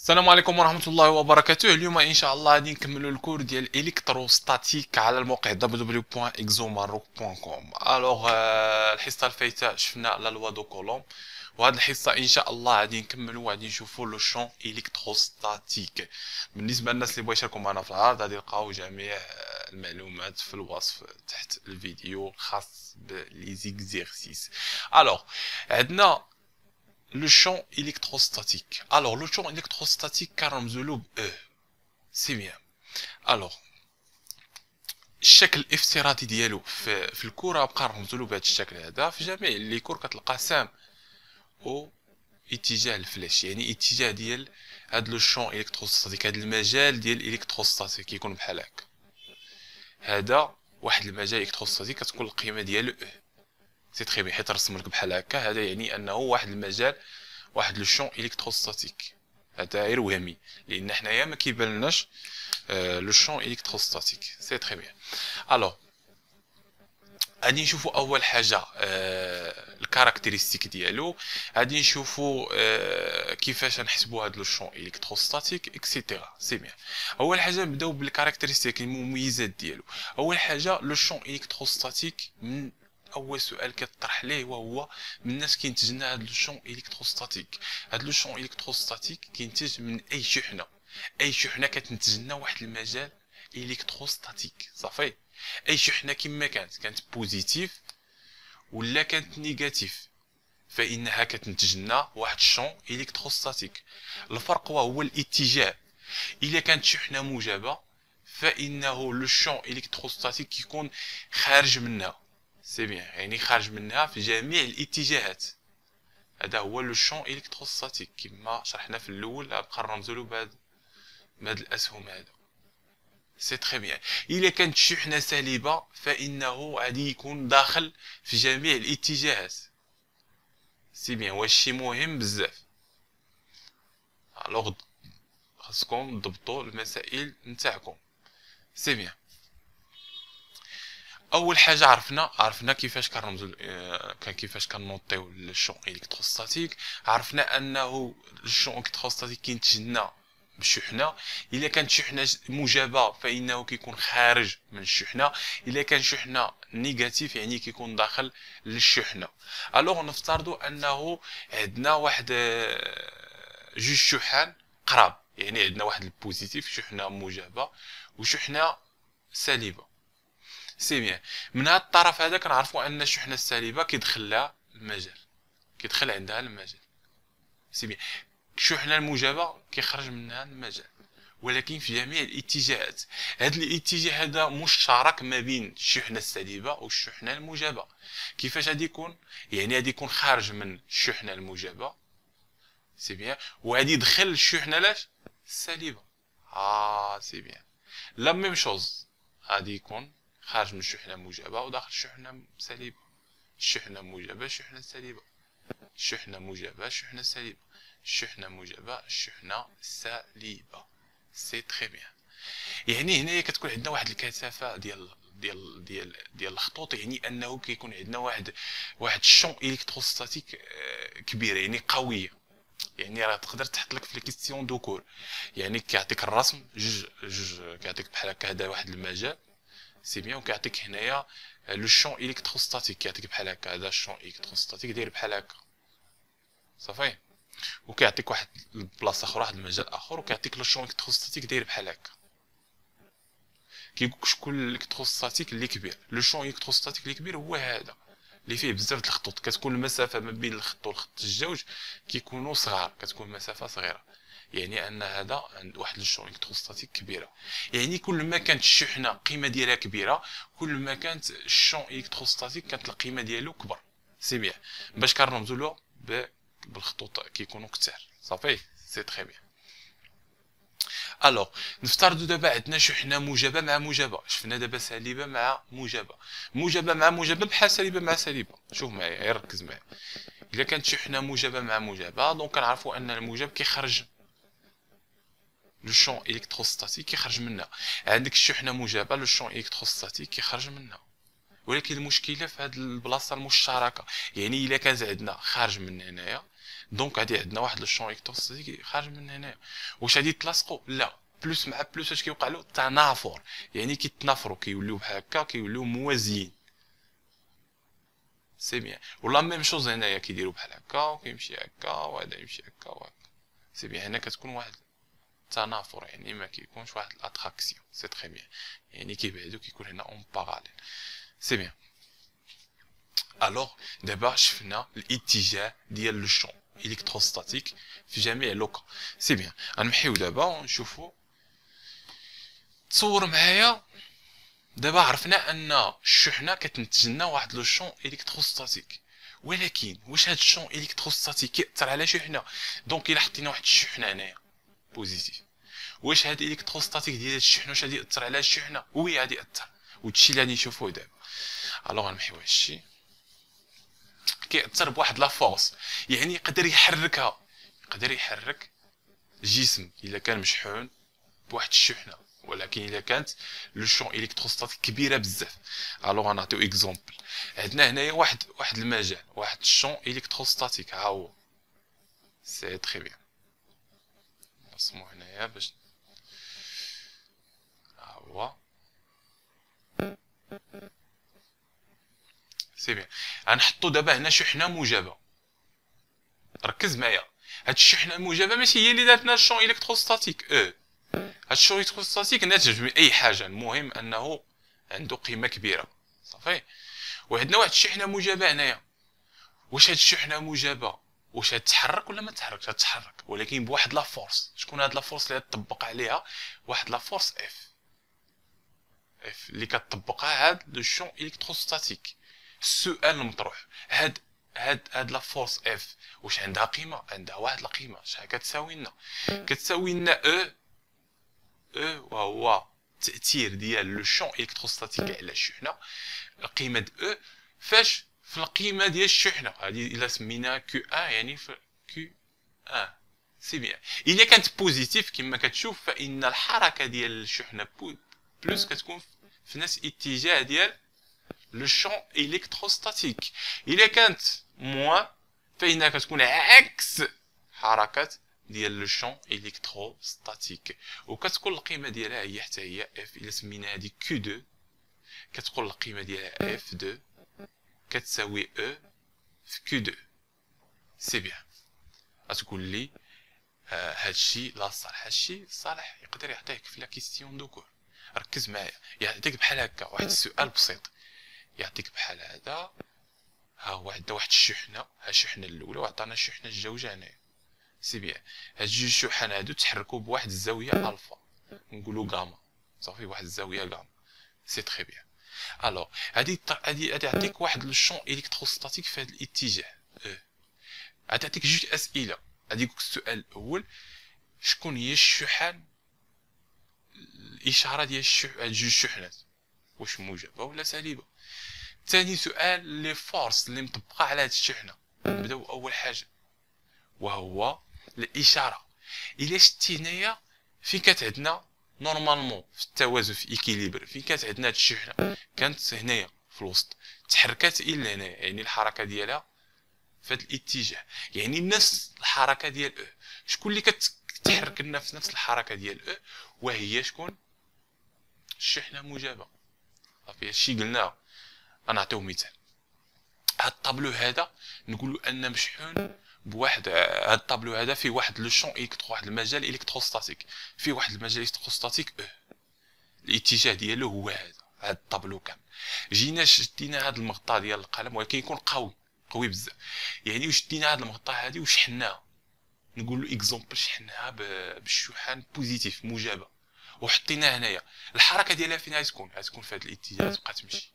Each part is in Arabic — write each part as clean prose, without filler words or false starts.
السلام عليكم ورحمة الله وبركاته. اليوم إن شاء الله غادي نكملوا الكور ديال إلكتروستاتيك على الموقع www.exomaroc.com. الحصة الفايتة شفنا لا لوا دو كولوم، وهاد الحصة إن شاء الله غادي نكملوا وغادي نشوفوا لو شون إلكتروستاتيك. بالنسبة للناس اللي بغا يشاركوا معنا في العرض غادي يلقاو جميع المعلومات في الوصف تحت الفيديو الخاص بلي زيكزيرسيس. الوغ عندنا le champ électrostatique. Alors, le champ électrostatique, كنرمزولو ب E. سي بيان. Alors, الشكل الافتراضي ديالو في الكرة بقى نرمزولو بهذا الشكل هذا. في جميع لي كور كتلقى سام او اتجاه الفلاش، يعني اتجاه ديال هاد لو شون الكتروستاتيك، هاد المجال ديال الالكتروستاتيك كيكون بحال هكا. هذا واحد المجال الكتروستاتيك كتكون القيمة ديالو E. سي تري بيان، حيت رسم لك بحال هكا، هذا يعني انه واحد المجال، واحد لو شون الكتروستاتيك. هذا غير وهمي لان حنايا ما كيبانلناش لو شون الكتروستاتيك. سي تري بيان. الوغ غادي نشوفوا اول حاجه الكاركتيرستيك ديالو، غادي نشوفوا كيفاش نحسبوا هذا لو شون الكتروستاتيك اكسيتيرا. سي بيان. اول حاجه نبداو بالكاركتيرستيك، المميزات ديالو. اول حاجه لو شون الكتروستاتيك، من اول سؤال كيطرح ليه وهو من الناس كينتج لنا هذا لو شون الكتروستاتيك. هذا لو شون الكتروستاتيك كينتج من اي شحنه، اي شحنه كتنتج لنا واحد المجال الكتروستاتيك. صافي، اي شحنه كما كانت بوزيتيف ولا كانت نيجاتيف فانها كتنتج لنا واحد الشون الكتروستاتيك. الفرق وهو الاتجاه. الا كانت شحنه موجبه فانه لو شون الكتروستاتيك كيكون خارج منها. سي بيان، يعني خارج منها في جميع الاتجاهات. هذا هو لو شون الكتروستاتيك كما شرحنا في الاول، غنبقى نرمزولو بهاد الاسهم هذا. سي تري بيان. الا كانت شحنه سالبه فانه غادي يكون داخل في جميع الاتجاهات. سي بيان، وهادشي مهم بزاف. الوغ خاصكم تضبطوا المسائل نتاعكم. سي بيان. اول حاجه عرفنا كيفاش كنرمزوا كيفاش كنوطيو الشون الكتروستاتيك. عرفنا انه الشون الكتروستاتيك كينتج لنا بالشحنه. الا كانت شحنه موجبه فانه كيكون خارج من الشحنه، الا كان شحنه نيجاتيف يعني كيكون داخل للشحنه. الوغ نفترضوا انه عندنا واحد جوج شحن قراب، يعني عندنا واحد البوزيتيف شحنه موجبه وشحنه سالبه. سي بيان. من هذا الطرف هذا كنعرفوا ان الشحنه السالبه كيدخل لها المجال، كيدخل عندها المجال. سي بيان. الشحنه الموجبه كيخرج منها المجال، ولكن في جميع الاتجاهات. هذا الاتجاه هذا مشترك ما بين الشحنه السالبه والشحنه الموجبه. كيفاش غادي يكون؟ يعني غادي يكون خارج من الشحنه الموجبه. سي بيان. وغادي يدخل الشحنه لاش السالبه. سي بيان. لا ميم شوز، غادي يكون خارج من الشحنه موجبه وداخل الشحنه سالبه. الشحنه موجبه الشحنه سالبه، الشحنه موجبه الشحنه سالبه، الشحنه موجبه الشحنه سالبه. سي تري بيان. يعني هنايا كتكون عندنا واحد الكثافه ديال الخطوط، يعني انه كيكون عندنا واحد الشون الكتروستاتيك كبيره، يعني قويه. يعني راه تقدر تحط لك في لي كيستيون دو كور، يعني كيعطيك الرسم جوج كيعطيك بحال هكا هذا واحد المجال. سي بيان. وكيعطيك هنايا لو شون الكتروستاتيك، كيعطيك بحال هكا هذا الشون الكتروستاتيك داير بحال هكا. صافي. وكيعطيك واحد البلاصه اخرى، واحد المجال اخر، وكيعطيك لو شون الكتروستاتيك داير بحال هكا. كيقولك شكون الكتروستاتيك اللي كبير. لو شون الكتروستاتيك اللي كبير هو هذا اللي فيه بزاف د الخطوط، كتكون المسافه ما بين الخط والخط الجوج كيكونوا صغار، كتكون مسافه صغيره، يعني ان هذا عند واحد الشون الكتروستاتيك كبيره. يعني كل ما كانت الشحنه القيمه ديالها كبيره كل ما كانت الشون الكتروستاتيك كانت القيمه ديالو كبر. سي بيان. باش كنرمزوا له بالخطوط كيكونوا كثار. صافي. سي تري بيان. الوغ نفترضوا دابا عندنا شحنه موجبه مع موجبه، شفنا دابا سالبه مع موجبه، موجبه مع موجبه بحال سالبه مع سالبه. شوف معايا، غير ركز معايا. الا كانت شحنه موجبه مع موجبه دونك كنعرفوا ان الموجب كيخرج لو شون الكتروستاتيك كيخرج منها. عندك الشحنه موجبه لو شون الكتروستاتيك كيخرج منها، ولكن المشكله في هاد البلاصه المشتركه. يعني الا كان عندنا خارج من هنايا، دونك غادي عندنا واحد لو شون الكتروستاتيك خارج من هنايا، واش غادي يتلاصقوا؟ لا، بلوس مع بلوس اش كيوقع له؟ تنافر، يعني كيتنافروا، كيوليو بحال هكا، كيوليو موازيين. سي بيان. ولا ميم شوز هنايا كيديروا بحال هكا وكيمشي هكا وهذا يمشي هكا وهكا. سي بيان. هنا كتكون واحد التنافر، يعني ما كيكونش واحد الاتراكسيون. سي تري بيان. يعني كيبعدو، كيكون هنا اون باراليل. سي بيان. الوغ دابا شفنا الاتجاه ديال لو شون الكتروستاتيك في جميع لوكا. سي بيان. غنمحيو دابا ونشوفو. تصور معايا دابا عرفنا ان الشحنه كتنتج لنا واحد لو شون الكتروستاتيك، ولكن واش هاد الشون الكتروستاتيك كيأثر على شحنه؟ دونك الا حطينا واحد الشحنه هنايا بوزيتيف، واش هاد الكتروستاتيك ديال هاد الشحنه واش غادي يأثر على الشحنه؟ وي غادي يأثر، وهادشي اللي غادي نشوفوه دابا. الوغ غنمحيو هادشي. كيأثر بواحد لا فورس، يعني يقدر يحركها، يقدر يحرك جسم الا كان مشحون بواحد الشحنه، ولكن الا كانت لو شون الكتروستاتيك كبيره بزاف. الوغ غنعطيو اكزومبل. عندنا هنايا واحد المجال، واحد الشون الكتروستاتيك، ها هو. سي تري بيان. نرسمو هنايا باش ها هو. سي بيان. غنحطو دابا هنا شحنه موجبه. ركز معايا، هاد الشحنه الموجبه ماشي هي اللي دارت لنا الشون الكتروستاتيك. هاد الشون الكتروستاتيك ناتج من اي حاجه، المهم انه عنده قيمه كبيره. صافي. وعندنا واحد الشحنه موجبه هنايا. واش هاد الشحنه موجبه واش غتتحرك ولا ما تتحركش؟ غتتحرك، ولكن بواحد لا فورس. شكون هاد لا فورس اللي غتطبق عليها؟ واحد لا فورس اف اللي كتطبقها هاد لو شون الكتروستاتيك. السؤال المطروح، هاد لا فورس اف واش عندها قيمه؟ عندها واحد القيمه. شحال كتساوي لنا؟ كتساوي لنا وهو التاثير ديال لو شون الكتروستاتيك على الشحنه. قيمه فاش؟ في القيمه ديال الشحنه هذه الا سميناها كيو 1، يعني في كيو 1. سي بيان. الا كانت بوزيتيف كما كتشوف، فان الحركه ديال الشحنه بلوس كتكون في نفس الاتجاه ديال لو شون الكتروستاتيك. الا كانت موان فانها كتكون عكس حركه ديال لو شون الكتروستاتيك، وكتكون القيمه ديالها هي حتى هي اف. الا سمينا هذه كيو 2 كتكون القيمه ديالها اف 2 كتساوي في كيو 2. سي بيان. غتقول لي هادشي لا صالح. هادشي صالح يقدر يعطيك في لا كيستيون دو كور. ركز معايا، يعطيك بحال هكا واحد السؤال بسيط، يعطيك بحال هذا. ها هو عندنا واحد الشحنه، ها الشحنه الاولى، وعطانا الشحنه الجوجه هنايا. سي بيان. هاد جوج شحن هادو تحركوا بواحد الزاويه الفا، نقولوا غاما. صافي، واحد الزاويه غاما. سي تري بيان. الوغ غادي يعطيك واحد لو شون الكتروستاتيك في هذا الاتجاه. غادي يعطيك جوج اسئله. غادي يقولك السؤال الاول، شكون هي الشحن، الاشاره ديال جوج شحنات، واش موجبه ولا سالبه؟ ثاني سؤال، لي فورس اللي مطبقه على هاد الشحنه. نبداو اول حاجه وهو الاشاره. الا شتي هنايا فين كانت عندنا نورمالمون في التوازن، في ايكيليبر، فين كانت عندنا هاد الشحنه كانت هنايا في الوسط، تحركات الى هنايا، يعني الحركه ديالها في هذا الاتجاه، يعني نفس الحركه ديال شكون اللي كتحرك لنا في نفس الحركه ديال وهي شكون؟ الشحنه موجبه. صافي، هادشي قلناه. غنعطيو مثال. هاد الطابلو هذا نقولوا ان مشحون بواحد، هاد الطابلو هذا فيه واحد لو شون واحد المجال الكتروستاتيك، فيه واحد المجال الكتروستاتيك الاتجاه ديالو هو هاد الطابلو كامل. جينا شدينا هاد المغطى ديال القلم، ولكن يكون قوي بزاف، يعني وشدينا هاد المغطى هادي وشحناها، نقول له اكزومبل شحناها بالشحن بوزيتيف موجبه، وحطيناها هنايا. الحركه ديالها فين غتكون؟ غتكون في هذا الاتجاه، تبقى تمشي.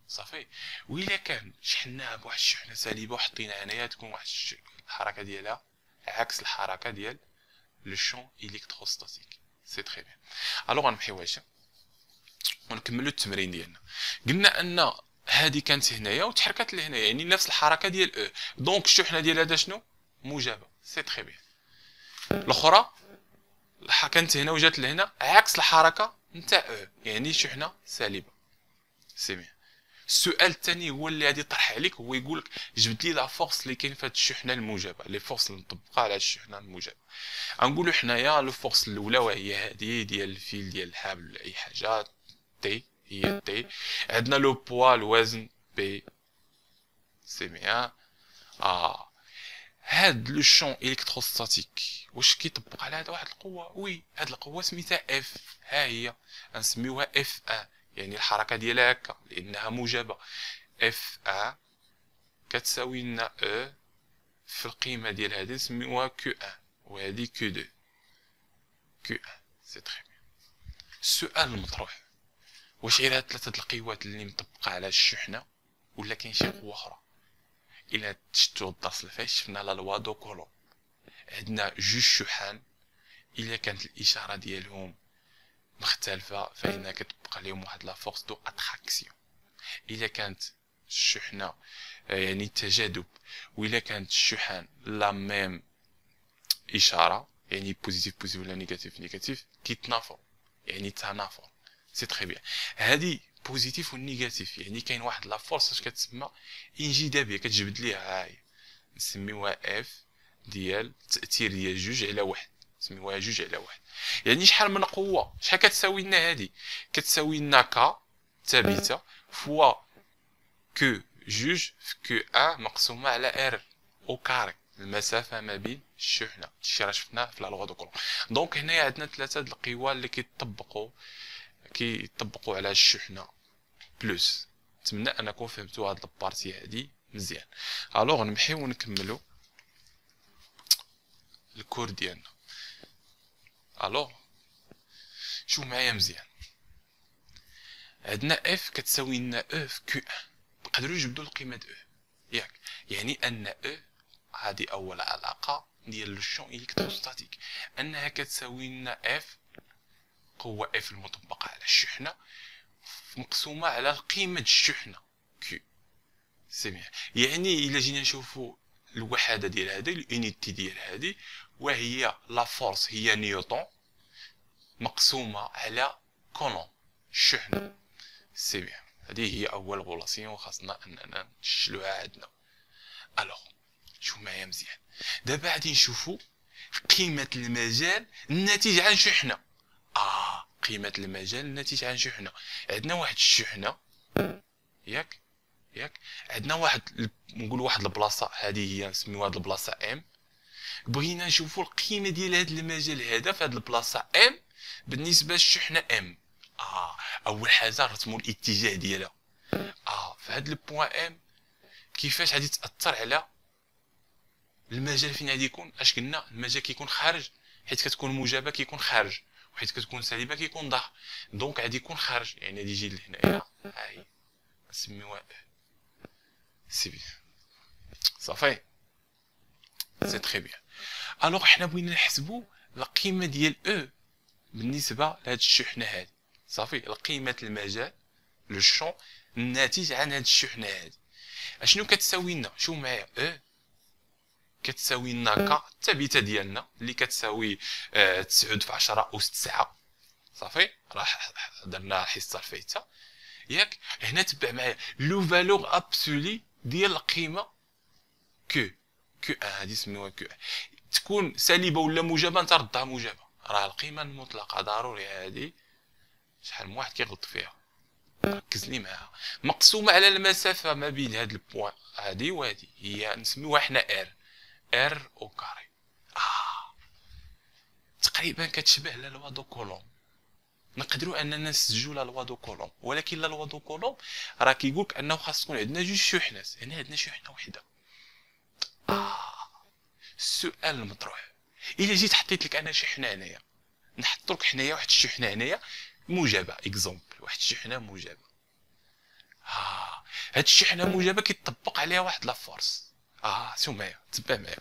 صافي. وإلا كان شحناها بواحد الشحنه سالبه وحطيناها هنايا، تكون واحد الحركه ديالها عكس الحركه ديال لو شون الكتروستاتيك. سي تري بيان. الوغ غنمحيو هادشي ونكملوا التمرين ديالنا. قلنا ان هذه كانت هنايا وتحركت لهنايا، يعني نفس الحركه ديال دونك الشحنه ديال هذا شنو؟ موجبه. سي تري بيان. الاخرى كانت هنا وجات لهنا عكس الحركه نتاع يعني شحنه سالبه. سي بيان. السؤال الثاني هو اللي غادي يطرح عليك، هو يقول لك جبد لي لا فورس اللي كاين في هذه الشحنه الموجبه، لي فورس اللي مطبقه على هذه الشحنه الموجبه. غنقولوا حنايا لو فورس الاولى وهي هذه ديال الفيل ديال الحبل ولا اي حاجه، تي هي تي. عندنا لو بوا الوزن بي، سي بيان. هاد لو شون الكتروستاتيك واش كيطبق على هذا واحد القوه؟ وي، هاد القوه سميتها اف، ها هي غنسميوها اف ان، يعني الحركه ديالها هكا لانها موجبه. اف ان كتساوي لنا او في القيمه ديال هذه نسميوها كيو ان، وهذه كيو دو. كيو ان سي تري بيان. السؤال المطروح، واش غير هاد ثلاثه القوات اللي مطبقه على الشحنه ولا كاين شي قوه اخرى؟ الى شفتو الدرس اللي فات شفنا لا لوا دو كولوم، عندنا جوج شحان الا كانت الاشاره ديالهم مختلفه فإنها كتبقى لهم واحد لا فورس دو اتراكسيون. الا كانت الشحنه يعني التجاذب، وإلا كانت الشحن لا ميم اشاره يعني بوزيتيف بوزيتيف ولا نيجاتيف نيجاتيف كيتنافروا، يعني تنافر. سي تري بيان. هادي بوزيتيف والنيجاتيف يعني كاين واحد لا فورس اش كتسمى انجذابيه كتجبد ليها، هاي نسميوها اف ديال التاثير ديال جوج على واحد، نسميوها جوج على واحد. يعني شحال من قوه، شحال كتساوي لنا هادي؟ كتساوي لنا ك ثابته فوا كو جوج في كو ان مقسومه على ار او كاري، المسافه ما بين الشحنه. هادشي راه شفناه في لا لوا دو كولوم. دونك هنايا عندنا ثلاثه د القوى اللي كيطبقوا على الشحنه بلوس. نتمنى انكم فهمتوا هاد البارتي هادي مزيان. الوغ نمحيو ونكملوا الكور ديالنا. الوغ شوف معايا مزيان، عندنا اف كتساوي لنا او في كيو ان، نقدروا نجبدوا القيمه د او ياك، يعني ان او هذه اول علاقه ديال لو شون الكتروستاتيك، انها كتساوي لنا اف قوه اف المطبقه على الشحنه مقسومه على القيمه د الشحنه كيو. سي بيان. يعني الا جينا نشوفوا الوحده ديال هذا اليونيتي ديال هذه وهي لا فورس هي نيوتن مقسومه على كولوم الشحنه. سي بيان. هذه هي اول غولاسيون خاصنا اننا نشلوها عندنا. الوغ شوف معايا مزيان، دابا غادي نشوفوا قيمه المجال الناتج عن شحنه. قيمه المجال الناتج عن شحنه. عندنا واحد الشحنه ياك عندنا واحد نقول واحد البلاصه، هذه هي نسميوها هاد البلاصه ام. بغينا نشوفوا القيمه ديال هذا المجال هذا في هاد البلاصه ام بالنسبه للشحنه ام. اول حاجه رسموا الاتجاه ديالها. في هاد البوان ام كيفاش غادي تاثر على المجال فين غادي يكون؟ اش قلنا؟ المجال كيكون خارج، حيت كتكون موجبه كيكون خارج، وحيت كتكون سالبه كيكون ظاهر. دونك غادي يكون خارج، يعني غادي يجي لهنايا. هاي نسميوها سي بيان. صافي سي تري بيان. الوغ حنا بغينا نحسبوا القيمه ديال او بالنسبه لهاد الشحنه هادي. صافي القيمه المجال لو شون الناتج عن هاد الشحنه هادي اشنو كتساوي لنا؟ شوف معايا، او كتساوي لنا ك الثابته ديالنا اللي كتساوي 9 في 10 أس 9. صافي راه درنا الحصه الفايته ياك. هنا تبع معايا لو فالور ابسولي ديال القيمه كو ان، هادي سميوها كو ان، تكون سالبه ولا موجبه انت ردها موجبه. راه القيمه المطلقه ضروري هادي شحال من واحد كيغلط فيها، ركز لي معاها، مقسومه على المسافه ما بين هاد البوان هادي وهادي، هي نسميوها حنا ار او كاري. تقريبا كتشبه لا لوا دو كولوم. نقدروا اننا نسجلوا لا لوا دو كولوم، ولكن لا لوا دو كولوم راه كيقولك انه خاص تكون عندنا جوج شحنات. هنا عندنا شحنه وحده. السؤال المطروح، الا جيت حطيت لك انا شحنه هنايا، نحط لك حنايا واحد الشحنه هنايا موجبه، اكزومبل واحد الشحنه موجبه. هاد الشحنه موجبه كيطبق عليها واحد لا فورس. شوف معايا تبع معايا،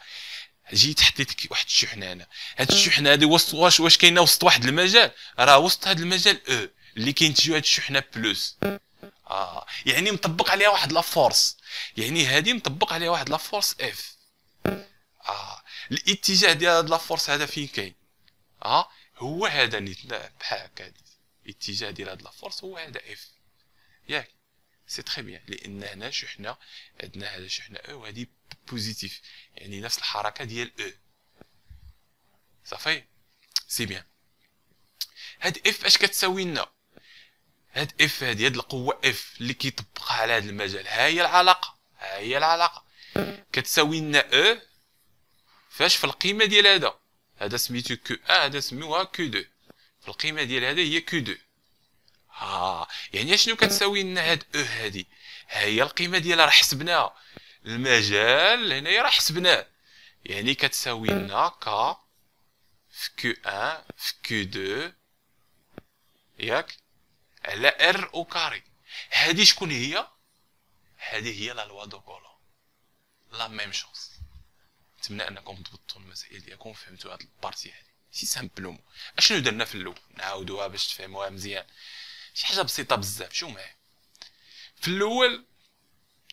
جيت حطيت لك واحد الشحنه هنا، هاد الشحنه هادي وسط واش كاينه وسط واحد المجال؟ راه وسط هاد المجال او اللي كينتجو هاد الشحنه بلوس. يعني مطبق عليها واحد لا فورس، يعني هادي مطبق عليها واحد لا فورس اف. الاتجاه ديال هاد لا فورس هذا فين كاين؟ هو هذا نيت بحال هكا، الاتجاه ديال هاد لا فورس هو هذا اف ياك. سي تري بيان، لان هنا شحنه عندنا هذا شحنه او وهذه بوزيتيف، يعني نفس الحركه ديال او. صافي سي بيان. هاد اف اش كتساوي لنا؟ هاد اف هاد القوه اف اللي كيطبقها على هذا المجال، ها هي العلاقه، ها هي العلاقه كتساوي لنا او فاش في القيمه ديال هذا سميتو كو 1، هذا سميوها كو 2، في القيمه ديال هذا هي كو 2. يعني شنو كتساوي لنا هاد او هادي؟ ها هي القيمه ديالها راه حسبناها، المجال هنايا راه حسبناه، يعني كتساوي لنا ك في كو 1 في كو 2 ياك على ار او كاري. هادي شكون هي؟ هذه هي لا لوا دو كولوم، لا ميم شوز. نتمنى انكم ضبطوا المسائل ديالكم وفهمتوا هاد البارتي هادي. سي سامبلومون اشنو درنا في الاول، نعاودوها باش تفهموها مزيان. شي حاجه بسيطه بزاف. شو معايا في الاول؟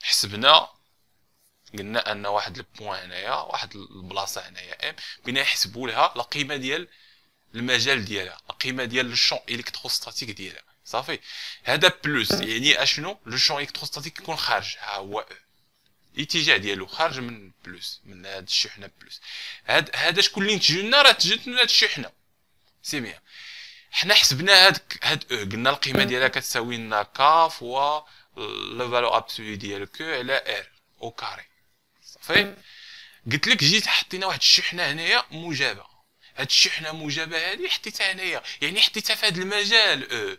حسبنا قلنا ان واحد البوان هنايا، واحد البلاصه هنايا ام، بغينا نحسبوا لها القيمه ديال المجال ديالها، القيمه ديال الشون الكتروستاتيك ديالها. صافي، هذا بلوس يعني اشنو؟ لو شون الكتروستاتيك يكون خارج، ها هو الاتجاه ديالو خارج من بلوس، من هاد الشحنه بلوس. هذا شكون اللي نتج لنا؟ راه تجت من هاد الشحنه. سي بيان. حنا حسبنا هاد او، قلنا القيمه ديالها كتساوي لنا ك فوا لو فالور ابسولي ديال كو على ار او كاري. صافي، قلت لك جيت حطينا واحد الشحنه هنايا موجبه، هاد الشحنه موجبه هادي حطيتها هنايا، يعني حطيتها في هاد المجال او،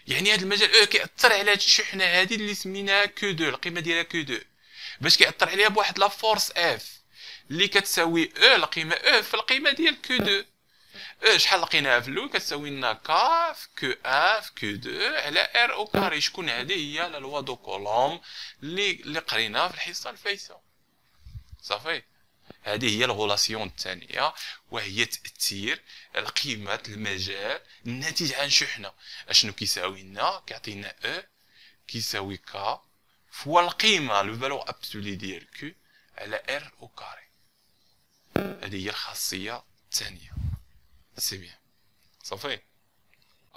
يعني هاد المجال او كيأثر على هاد الشحنه هادي اللي سميناها كو 2، القيمه ديالها كو 2، باش كيأثر عليها بواحد لا فورس اف اللي كتساوي او القيمه او في القيمه ديال كو 2. او شحال لقيناها في الاول؟ كتساوي لنا ك في كو 1 في كو 2 على ار او كاري. شكون هذه؟ هي لا لوا دو كولوم اللي قريناها في الحصه الفايته. صافي، هذه هي الغولاسيون الثانيه، وهي تاثير قيمه المجال الناتج عن شحنه. اشنو كيساوي لنا؟ كيعطينا او كيساوي ك فوا القيمه لو فالور ابسولي ديال كو على ار او كاري. هذه هي الخاصيه الثانيه. سي بيان. صافي،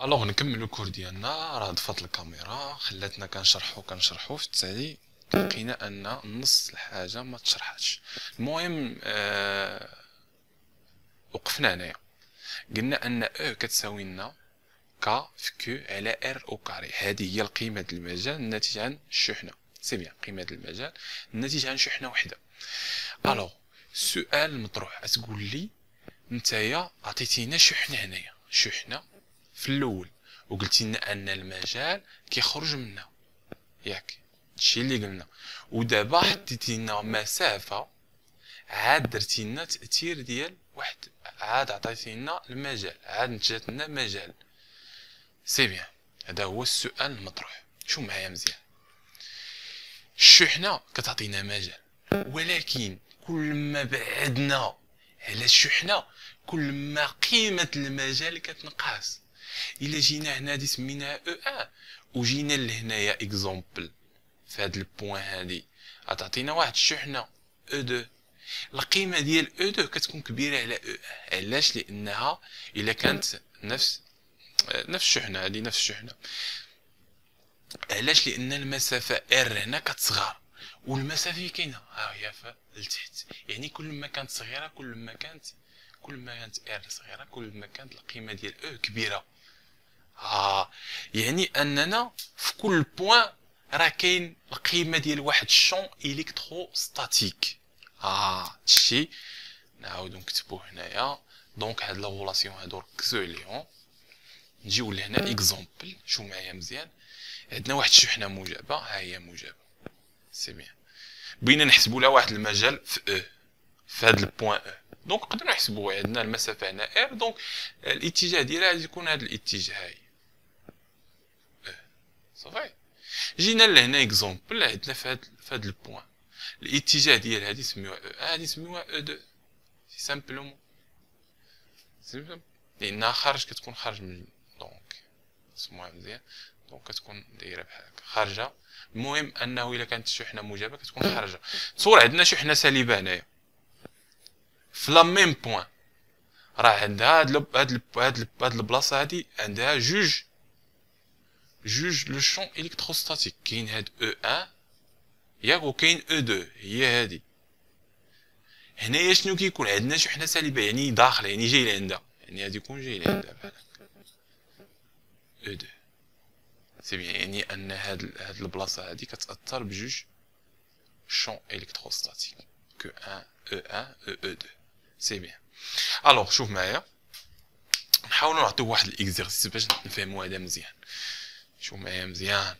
الوغ نكملو الكور ديالنا. راه طفات الكاميرا خلاتنا كنشرحو في التالي لقينا ان نص الحاجه ما تشرحاتش. المهم وقفنا هنايا، قلنا ان او كتساوي لنا ك في كو على ار او كاري. هذه هي القيمه ديال المجال الناتج عن الشحنه. سي بيان، قيمه المجال الناتج عن شحنه وحده. الوغ السؤال المطروح، تقول لي نتايا عطيتينا شحنه هنايا، شحنه في الاول، وقلتي لنا ان المجال كيخرج منها، ياك هادشي اللي قلنا. ودابا حطيتي لنا مسافه، عاد درتي لنا تاثير ديال واحد، عاد عطيتي لنا المجال، عاد نتجات لنا مجال. سي بيان، هذا هو السؤال المطروح. شوف معايا مزيان، الشحنه كتعطينا مجال، ولكن كل ما بعدنا على الشحنه كل ما قيمه المجال كتنقص. الا جينا هنا دي سميناها او 1 وجينا لهنايا اكزومبل في هاد البوين هادي، غتعطينا واحد الشحنه او 2، القيمه ديال او 2 كتكون كبيره على او 1. علاش؟ لانها الا كانت نفس الشحنه هادي، نفس الشحنه. علاش؟ لان المسافه ار هنا كتصغر، والمسافه كاينه ها هي لتحت، يعني كل ما كانت صغيره كل ما كانت ار صغيره كل ما كانت القيمه ديال او كبيره. يعني اننا في كل بوين راه كاين القيمه ديال واحد الشون الكتروستاتيك. هادشي نعاودو نكتبوه هنايا. دونك هاد لا غولاسيون هادو ركزوا عليهم. نجيو لهنا اكزومبل، شوف معايا مزيان. عندنا واحد الشحنه موجبه، ها هي موجبه. سي بيان، بغينا نحسبوا لها واحد المجال في او في هاد البوين او. دونك نقدروا نحسبوا، عندنا المسافه هنا ار، دونك الاتجاه ديالها غادي يكون هذا الاتجاه هاي. صافي، جينا لهنا اكزومبل، عندنا في هاد البوين الاتجاه ديال هادي سميوها او، هادي سميوها او 2. سي سامبلومون، لانها خارج، كتكون خارج من، دونك سموها مزيان، دونك كتكون دايره بحال هكا خارجه. المهم انه الا كانت الشحنه موجبه كتكون خارجه. تصور عندنا شحنه سالبه هنايا في لا ميم بوين، راه عندها هاد البلاصه هادي عندها جوج جوج لو شون الكتروستاتيك. كاين هاد او 1 ياك، وكاين او 2 هي هادي. هنايا شنو كيكون عندنا شحنه سالبه، يعني داخله، يعني جاي لعندها، يعني غادي يكون جاي لعندها بحال هكا او 2. سي بيان، يعني ان هاد البلاصه هادي كتاثر بجوج شون الكتروستاتيك كو 1 او 1 او 2. سي بيان. الوغ شوف معايا، نحاولوا نعطيو واحد الاكزرسيس باش نفهموا هذا مزيان. شوف معايا مزيان.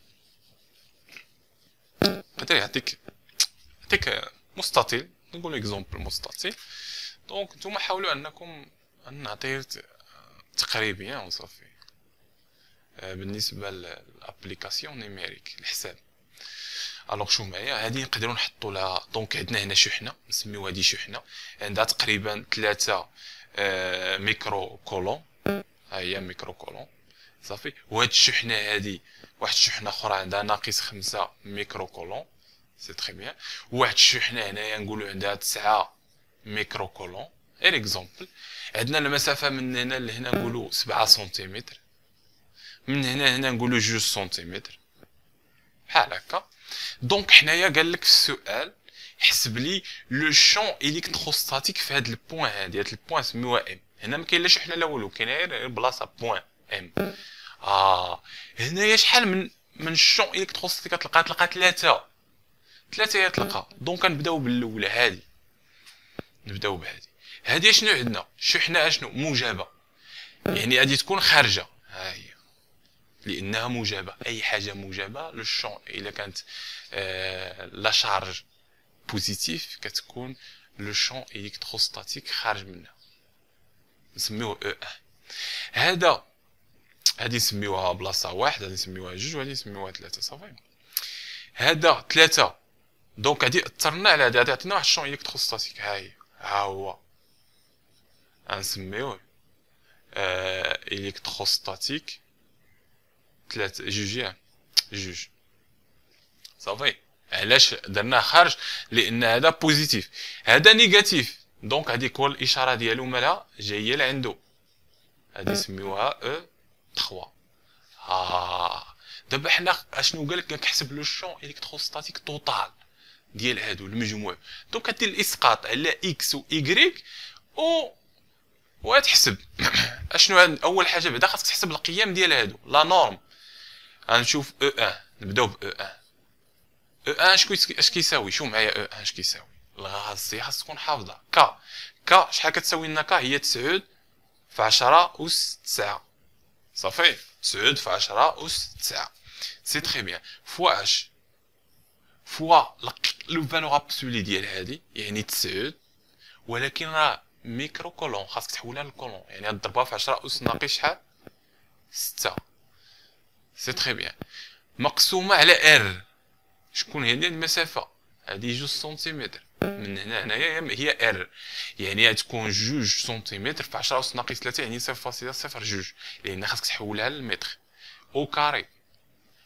قدر يعطيك مستطيل، نقول اكزومبل مستطيل. دونك نتوما حاولوا انكم نعطيو تقريبي وصافي. بالنسبه للابليكاسيون نيميريك الحساب. الوغ شوف معايا، هادي نقدروا نحطوا لها، دونك عندنا هنا شحنه نسميو هادي شحنه عندها تقريبا 3 ميكرو كولون. ها هي ميكرو كولون صافي. وهاد الشحنه هادي واحد الشحنه اخرى عندها ناقص 5 ميكرو كولون. سي تري بيان. واحد الشحنه هنايا نقولوا عندها 9 ميكرو كولون. غير اكزومبل. عندنا المسافه من هنا لهنا نقولوا 7 سنتيمتر، من هنا نقولوا 2 سنتيمتر بحال هكا. دونك حنايا قال لك في السؤال حسب لي لو شون الكتروستاتيك في هاد البوين هادي، هاد البوين سميوها ام. هنا ما كاين لا شحنه لا والو، كاين غير بلاصه بوين ام. هنايا شحال من الشون الكتروستاتيك تلقى 3 يتلقى. دونك كنبداو بالاولى هادي، نبداو بهادي. هادي شنو عندنا؟ شحنه اشنو؟ موجبه، يعني غادي تكون خارجه. ها هي لانها موجبه، اي حاجه موجبه لو شون الا كانت لا شارج بوزيتيف كتكون لو شون الكتروستاتيك خارج منها، نسميوه او 1. هادي نسميوها بلاصه 1، هادي نسميوها 2، وهادي نسميوها 3 صافي. هذا 3. دونك غادي اثرنا على هذا، عطينا واحد الشون الكتروستاتيك. ها هو غنسميوه الكتروستاتيك 3 جوج صافي. علاش درناه خارج؟ لان هذا بوزيتيف هذا نيجاتيف، دونك هذيك هو الاشاره ديالو مالها جايه لعندو، هذه نسميوها او 3. دابا حنا اشنو قالك؟ قالك حسب لو شون الكتروستاتيك توتال ديال هادو المجموع. دونك كدير الاسقاط على اكس و ايغريك وتحسب اشنو اول حاجه بعدا خاصك تحسب القيم ديال هادو لا نورم. غنشوف او 1، نبداو ب او 1. او 1 اش كيساوي؟ شوف معايا او 1 اش كيساوي. الغازي خاص تكون حافظه. كا شحال كتساوي لنا؟ كا هي 9 في 10 أس 9 صافي. 9 في 10 أس 9 سي تري بيان. فوا اش؟ فوا لو فالور ابسولي ديال هادي يعني 9، ولكن راه ميكرو كولون خاصك تحولها للكولون، يعني تضربها في 10 أس ناقص شحال؟ 6. سي تري بيان. مقسومه على ار. شكون هي المسافه؟ هذه 2 سنتيمتر من هنايا هي ار، يعني غتكون 2 سنتيمتر في 10 أس ناقص 3 يعني 0.02، لان خاصك تحولها للمتر او كاري.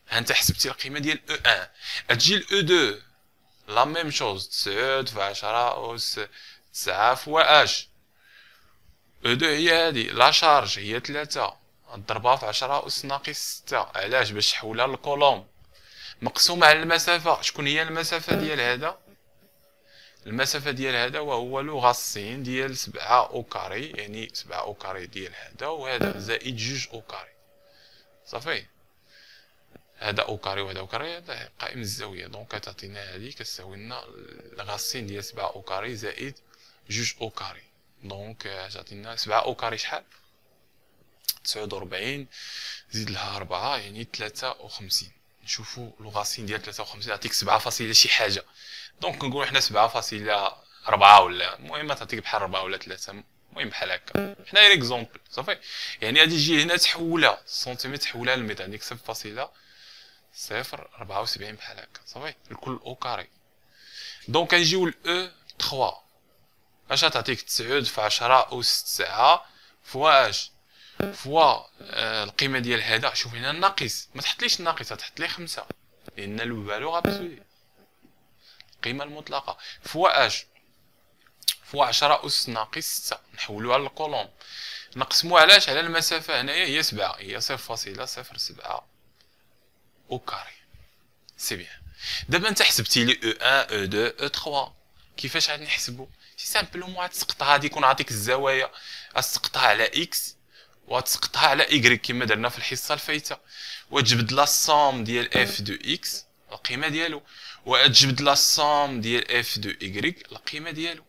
ها انت حسبتي القيمه ديال او 1، تجي ل او 2 لا ميم شوز 9 في 10 أس 9 فوا اش. او 2 هي هادي لا شارج هي 3 نضربها في 10 أس ناقص 6. علاش؟ باش تحولها للكولوم. مقسومه على المسافه. شكون هي المسافه ديال هذا؟ المسافه ديال هذا وهو لو غاسين ديال 7 او كاري، يعني 7 او كاري ديال هذا وهذا زائد 2 او كاري صافي. هذا او كاري وهذا او كاري، هذا قائم الزاويه. دونك تعطينا هذه كتساوي لنا الغاسين ديال 7 او كاري زائد 2 او كاري. دونك تعطينا 7 او كاري شحال؟ 49 زيد لها 4 يعني 53. نشوفوا لو غاسين ديال 53 يعطيك 7 فاصله شي حاجه. دونك نقولوا حنا 7.4 ولا المهم تعطيك بحال 4 ولا 3، المهم بحال هكا. حنا غير اكزومبل صافي. يعني غادي تجي هنا تحولها سنتيمتر تحولها للمتر، عندك 0.074 بحال هكا صافي الكل او كاري. دونك كنجيو ل او 3 اش تعطيك 9 في 10 أس 9 فوا اش؟ فوا القيمه ديال هذا. شوف هنا الناقص، ما تحطليش الناقص، تحط لي 5 لان لو فالور ابسولي القيمه المطلقه فوا اش؟ فوا 10 أس ناقص 6 نحولوها للكولوم. نقسموها علاش؟ على المسافه هنايا هي 7 هي 0.07 او كاري. سي بيان. دابا انت حسبتي لي او 1 او 2 او 3. كيفاش غادي نحسبو؟ سي سامبلومون غتسقطها هادي يكون عاطيك الزوايا، غتسقطها على اكس وغتسقطها على ايكغيك كما درنا في الحصه الفايته، وتجبد لا الصوم ديال اف دو اكس القيمه ديالو، وتجبد لا الصوم ديال اف دو ايكغيك القيمه ديالو.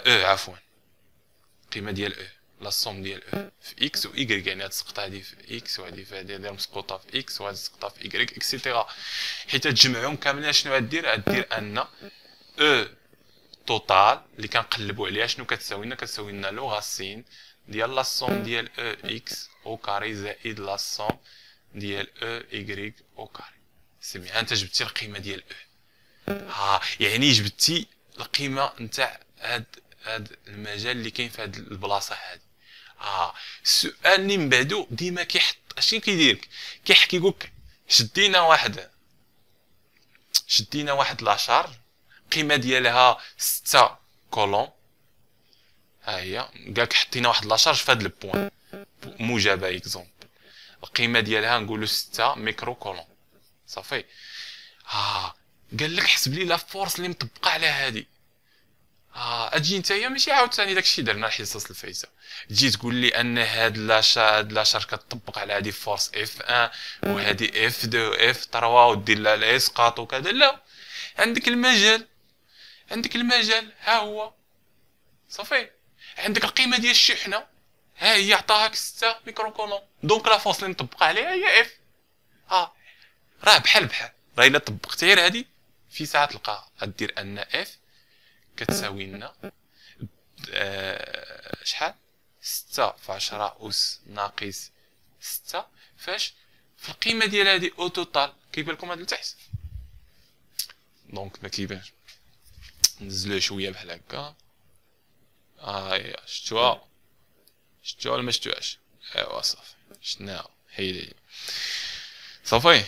عفوا القيمه ديال لا الصوم ديال في اكس و ايكغيك، يعني غتسقط هادي في اكس وهادي في هادي مسقوطه في اكس وهادي مسقوطه في ايكغيك اكسيتيرا، حيت تجمعهم كاملين. شنو غدير؟ غدير ان توتال اللي كنقلبوا عليها شنو كتساوي لنا؟ كتساوي لنا لو غاسين ديال لا الصوم ديال اكس او كاري زائد لا الصوم ديال ايكغيك او كاري. سمي انت جبتي القيمه ديال يعني جبتي القيمه نتاع هاد المجال اللي كاين في هاد البلاصه هادي. السؤال اللي من بعدو ديما كيحط اش كيدير كيقولك شدينا واحد لاشارج القيمه ديالها 6 كولون، ها هي قالك حطينا واحد لاشارج في هاد البوين موجبه اكزومبل، القيمه ديالها نقولوا 6 ميكرو كولون صافي. قال لك حسب لي لا فورس اللي مطبقه على هادي. اجي نتايا ماشي عاوتاني داكشي درنا الحصص الفايته، تجي تقول لي ان هاد لاشارج كتطبق على هادي فورس اف 1 وهادي اف 2 اف 3 ودير لها الاسقاط وكذا. لا، عندك المجال ها هو صافي، عندك القيمه ديال الشحنه ها هي عطاهاك 6 ميكرو كولون، دونك لا فورس اللي مطبقه عليها هي اف. راه بحال راه الا طبقتي غير هادي في ساعه تلقى غدير ان اف كتساوي لنا شحال 6 في 10 اس ناقص 6 فاش في القيمه ديال هادي او توتال. كيبان لكم هاد لتحت؟ دونك ما كيبانش، نزلوه شويه بحال هكا. شفتوها ولا ما شفتوهاش؟ ايوا صافي شفناها هي صافي.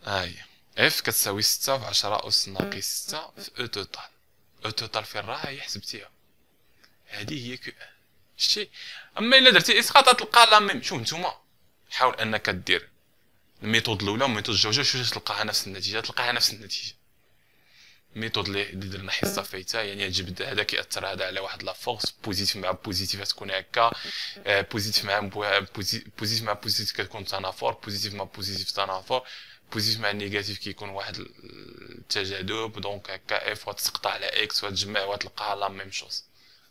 هي اف كتساوي 6 في 10 اس ناقص 6 في او توتال. او توتال فين راه هي حسبتيها، هذه هي كيو ان. شتي؟ اما الا درتي اسقاط تلقى لا ميم. شوف نتوما حاول انك دير الميثود الاولى والميثود الجوجه، شوف تلقاها نفس النتيجه. الميثود اللي درنا حصه فايته، يعني تجبد هذا كيأثر هذا على واحد لا فورس بوزيتيف مع بوزيتيف تكون هكا، بوزيتيف مع بوزيتيف كتكون تنافر، بوزيتيف مع بوزيتيف تنافر، بوزيتيف مع النيجاتيف كيكون واحد التجاذب. دونك هكا اف وتسقطها على اكس وتجمع وتلقاها لا ميم شوز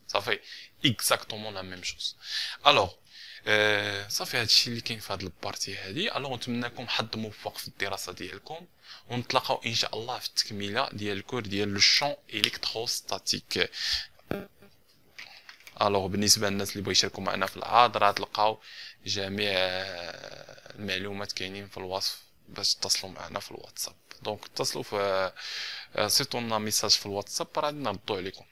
صافي، اكزاكتومون لا ميم شوز. الوغ صافي هادشي اللي كاين في هاد البارتي هادي. الوغ نتمنىكم حظ موفق في الدراسه ديالكم، ونتلاقاو ان شاء الله في التكميله ديال الكور ديال لو شون الكتروستاتيك. الوغ بالنسبه للناس اللي بغاو يشاركوا معنا في العرض راه تلقاو جميع المعلومات كاينين في الوصف باش تتصلوا معنا في الواتساب. دونك اتصلوا في صيفطوا لنا ميساج في الواتساب راه نردوا عليكم.